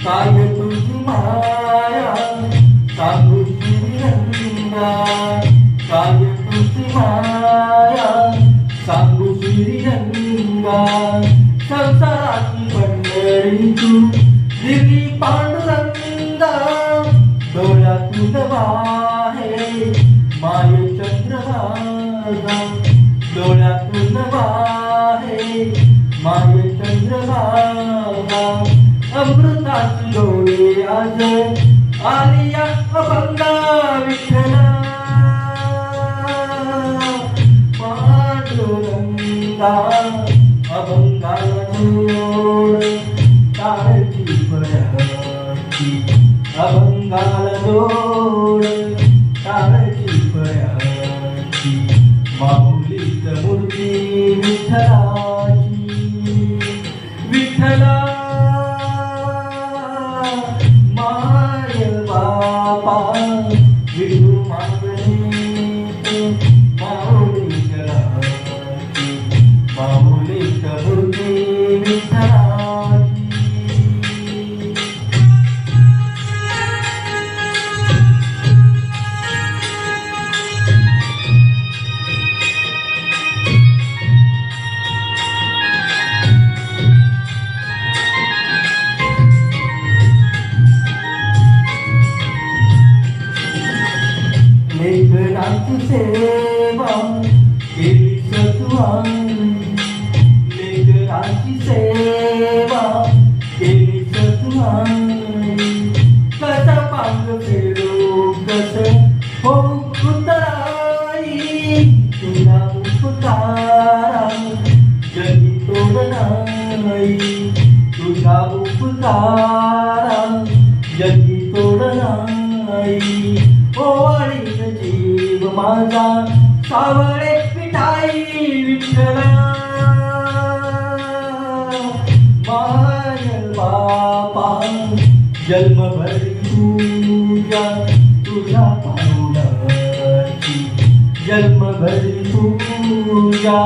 काय तुझी माया सांगू श्रीरंगा, काय तुझी माया सांगू श्रीरंगा. संसाराची पंढरी तू दिली पांडुरंगा, डोळ्यातून वाहे माये चंद्रभागा, डोळ्यातून वाहे माये चंद्रभागा. अमृताची डोळे आज आलिया अभंगा विठ्ठला, पांडुरंगा अभंगाला जोड टाळची पराची, अभंगाला जोड टाळची पराची. माऊलीत मूर्ती विठ्ठलाची, विठ्ठला माय बापा विठू मागणी माऊली कराची, माऊलीत मूर्ती विठ्ठलाची. लेकरांची सेवा केली सत्वानी, लेकरांची सेवा केली सत्वानी. कसा पांग फेरो कस हो उतराई, तुला उपकारा जगी तोडनाई, तुझा उपकारा जगी तोडनाई. ओवाळीत जीव माझा सावळे विठाई विठ्ठला, माय बापा जन्मभरी तुझ्या तुझ्या पावलाची, जन्मभरी तुझ्या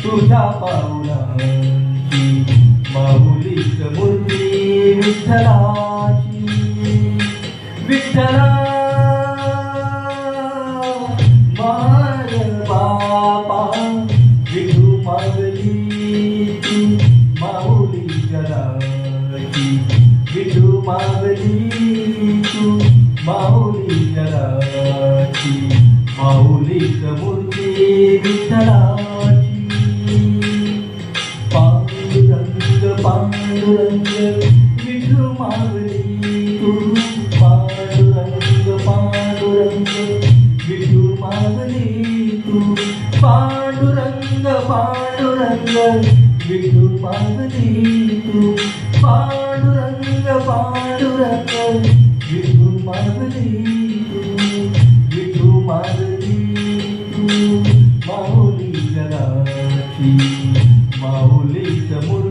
तुझ्या पावलाची. माऊलीत मूर्ती विठ्ठलाची, विठ्ठला माय बापा विठू मागली तू माऊली कराची, विठू मागली तू माऊली कराची. माऊलीत मूर्ती विठ्ठलाची. पांडुरंग पांडुरंग विठू मागली तू, पांडुरंग पांडुरंग विठू मागली तू, पांडुरंग पांडुरंग विठू मागली तू, पांडुरंग पांडुरंग विठू मागली तू, विठू मागली तू माऊली कराची. माऊलीत मूर्ती